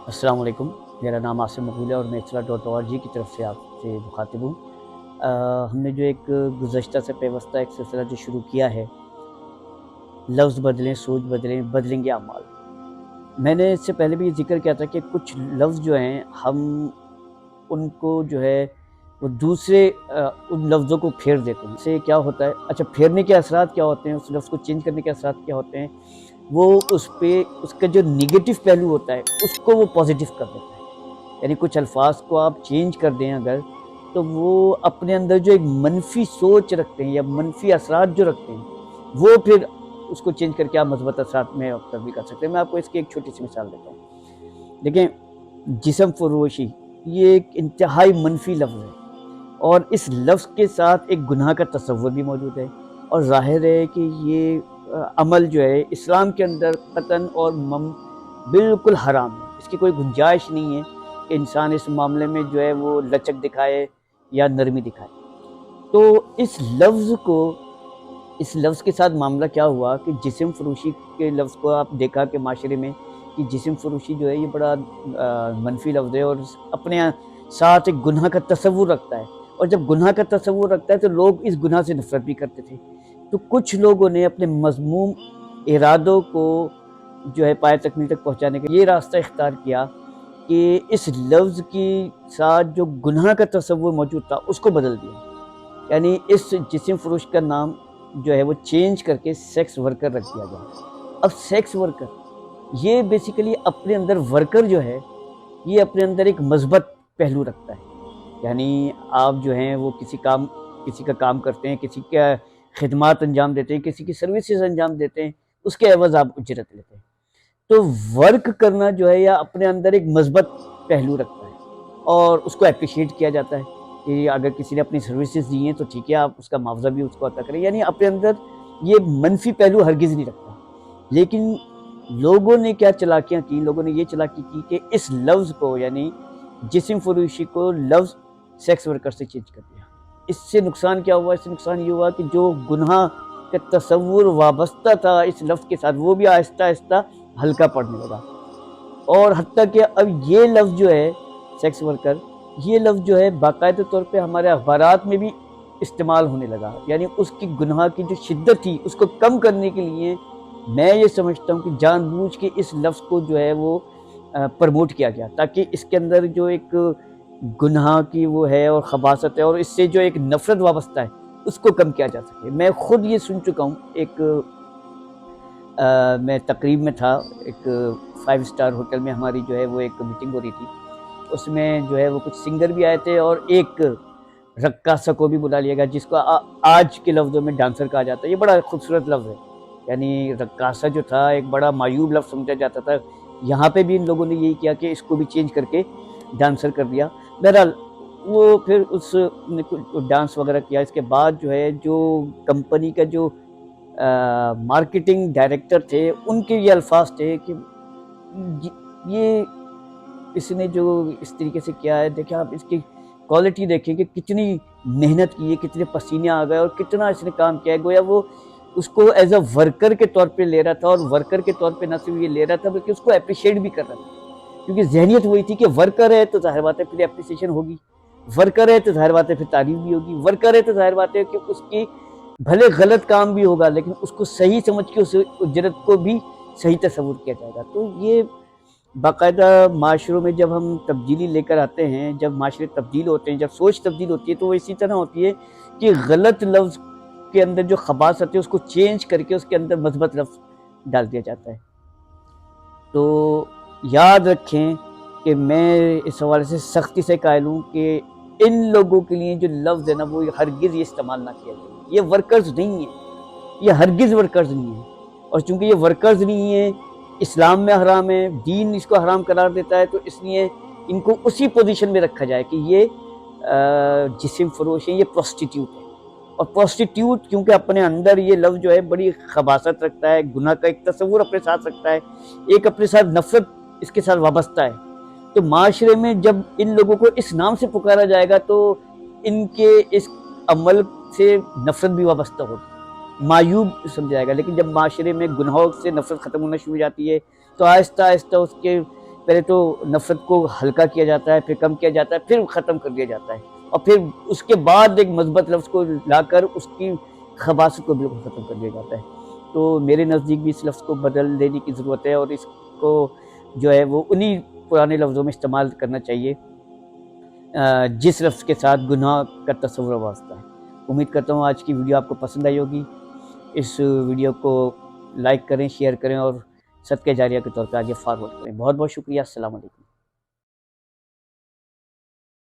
अस्सलाम वालेकुम। मेरा नाम आसिम मकबूल है और मैं इस्लाह.org की तरफ से आपसे मुखातिब हूँ। हमने जो एक गुज़श्ता से पेवस्ता एक सिलसिला जो शुरू किया है, लफ्ज़ बदलें, सोच बदलें, बदलेंगे अमाल। मैंने इससे पहले भी ये ज़िक्र किया था कि कुछ लफ्ज़ जो हैं, हम उनको जो है वो दूसरे उन लफ्ज़ों को फेर देते हैं। इससे क्या होता है, अच्छा फेरने के असरात क्या होते हैं, उस लफ्ज़ को चेंज करने के असरात क्या होते हैं, वो उस पे उसका जो नेगेटिव पहलू होता है, उसको वो पॉज़िटिव कर देता है। यानी कुछ अल्फाज को आप चेंज कर दें अगर, तो वो अपने अंदर जो एक मनफी सोच रखते हैं या मनफी असरात जो रखते हैं, वो फिर उसको चेंज करके आप मस्बत असरात में तब्दील कर सकते हैं। मैं आपको इसकी एक छोटी सी मिसाल देता हूँ। देखें, जिस्म फरोशी ये एक इंतहाई मनफी लफ्ज़ है और इस लफ्ज़ के साथ एक गुनाह का तसव्वुर भी मौजूद है और ज़ाहिर है कि ये अमल जो है इस्लाम के अंदर कतन और बिल्कुल हराम है। इसकी कोई गुंजाइश नहीं है कि इंसान इस मामले में जो है वो लचक दिखाए या नरमी दिखाए। तो इस लफ्ज़ के साथ मामला क्या हुआ कि जिस्म फरोशी के लफ्ज़ को आप देखा कि माशरे में कि जिस्म फरोशी जो है ये बड़ा मनफी लफ्ज़ है और अपने साथ एक गुनाह का तसव्वुर रखता है और जब गुनाह का तसव्वुर रखता है तो लोग इस गुनाह से नफ़रत भी करते थे। तो कुछ लोगों ने अपने मज़मूम इरादों को जो है पाए तकमील तक पहुँचाने का ये रास्ता इख्तियार किया कि इस लफ्ज़ के साथ जो गुनाह का तसव्वुर मौजूद था उसको बदल दिया। यानी इस जिस्म फरोश का नाम जो है वो चेंज करके सेक्स वर्कर रख दिया गया। अब सेक्स वर्कर ये बेसिकली अपने अंदर वर्कर जो है ये अपने अंदर एक मस्बत पहलू रखता है। यानी आप जो हैं वो किसी का काम करते हैं, किसी का खिदमात अंजाम देते हैं, किसी की सर्विसेज अंजाम देते हैं, उसके एवज़ आप उजरत लेते हैं। तो वर्क करना जो है या अपने अंदर एक मस्बत पहलू रखता है और उसको एप्रिशिएट किया जाता है कि अगर किसी ने अपनी सर्विसेज दी हैं तो ठीक है, आप उसका मुआवजा भी उसको अता करें। यानी अपने अंदर ये मनफी पहलू हरगिज़ नहीं रखता। लेकिन लोगों ने क्या चालाकियाँ की, लोगों ने ये चालाकी की कि इस लफ्ज़ को यानी जिस्म फरोशी को लफ्ज़ सेक्स वर्कर से चेंज कर दिया। इससे नुकसान क्या हुआ? इससे नुकसान ये हुआ कि जो गुनाह का तसव्वुर वाबस्ता था इस लफ्ज़ के साथ वो भी आहिस्ता-आहिस्ता हल्का पड़ने लगा और हत्ता कि अब ये लफ्ज़ जो है सेक्स वर्कर, ये लफ्ज़ जो है बाकायदा तौर पे हमारे अखबारात में भी इस्तेमाल होने लगा। यानी उसकी गुनाह की जो शिद्दत थी उसको कम करने के लिए मैं ये समझता हूँ कि जानबूझ के इस लफ्ज़ को जो है वो प्रमोट किया गया ताकि इसके अंदर जो एक गुनाह की वो है और खबासत है और इससे जो एक नफ़रत वाबस्ता है उसको कम किया जा सके। मैं खुद ये सुन चुका हूँ। मैं तकरीब में था, एक 5 स्टार होटल में हमारी जो है वो एक मीटिंग हो रही थी। उसमें जो है वो कुछ सिंगर भी आए थे और एक रक्कासा को भी बुला लिया गया जिसको आज के लफ्ज़ों में डांसर कहा जाता है। ये बड़ा खूबसूरत लफ्ज़ है। यानी रक्कासा जो था एक बड़ा मायूब लफ्ज़ समझा जाता था। यहाँ पे भी इन लोगों ने यही किया कि इसको भी चेंज करके डांसर कर दिया। बहरहाल वो फिर उसने कुछ डांस वग़ैरह किया। इसके बाद जो है जो कंपनी का जो मार्केटिंग डायरेक्टर थे उनके ये अल्फाज थे कि ये इसने जो इस तरीके से किया है, देखिए आप इसकी क्वालिटी देखिए कि कितनी मेहनत की है, कितने पसीने आ गए और कितना इसने काम किया है। गोया वो उसको एज अ वर्कर के तौर पे ले रहा था और वर्कर के तौर पे न सिर्फ ये ले रहा था बल्कि उसको अप्रिशिएट भी कर रहा था क्योंकि जहनियत वही थी कि वर्कर है तो ज़ाहिर बात है फिर अप्रिसिएशन होगी, वर्कर है तो ज़ाहिर बात है फिर तारीफ भी होगी, वर्कर है तो ज़ाहिर बात है कि उसकी भले गलत काम भी होगा लेकिन उसको सही समझ के उस उजरत को भी सही तस्वुर किया जाएगा। तो ये बाकायदा माशरों में जब हम तब्दीली लेकर आते हैं, जब माशरे तब्दील होते हैं, जब सोच तब्दील होती है तो वो इसी तरह होती है कि गलत लफ्ज़ के अंदर जो खबासत है उसको चेंज करके उसके अंदर मस्बत लफ्ज़ डाल दिया जाता है। तो याद रखें कि मैं इस हवाले से सख्ती से कायल हूँ कि इन लोगों के लिए जो लफ्ज़ है ना वो हरगिज़ ये इस्तेमाल ना किया जाए। ये वर्कर्स नहीं है, ये हरगिज़ वर्कर्स नहीं है और चूँकि ये वर्कर्स नहीं है, इस्लाम में हराम है, दीन इसको हराम करार देता है तो इसलिए इनको उसी पोजीशन में रखा जाए कि ये जिस्म फरोश है, ये प्रोस्टिट्यूट है। और प्रोस्टिट्यूट क्योंकि अपने अंदर ये लफ्ज़ जो है बड़ी खबासत रखता है, गुनाह का एक तस्वुर अपने साथ रखता है, एक अपने साथ नफ़रत इसके साथ वाबस्ता है। तो माशरे में जब इन लोगों को इस नाम से पुकारा जाएगा तो इनके इस अमल से नफ़रत भी वाबस्ता होगी, मायूब समझा जाएगा। लेकिन जब माशरे में गुनाहों से नफ़रत ख़त्म होना शुरू हो जाती है तो आहिस्ता आहिस्ता उसके پہلے تو نفرت کو ہلکا کیا جاتا ہے، پھر کم کیا جاتا ہے، پھر ختم کر دیا جاتا ہے، اور پھر اس کے بعد ایک مثبت لفظ کو لا کر اس کی خباثت کو بالکل ختم کر دیا جاتا ہے۔ تو میرے نزدیک بھی اس لفظ کو بدل دینے کی ضرورت ہے، اور اس کو جو ہے وہ انہی پرانے لفظوں میں استعمال کرنا چاہیے جس لفظ کے ساتھ گناہ کا تصور واسطہ ہے۔ امید کرتا ہوں آج کی ویڈیو آپ کو پسند آئی ہوگی۔ اس ویڈیو کو لائک کریں، شیئر کریں، اور صدقہ جاریہ کے طور پہ آگے فارورڈ کریں۔ بہت بہت شکریہ۔ السلام علیکم۔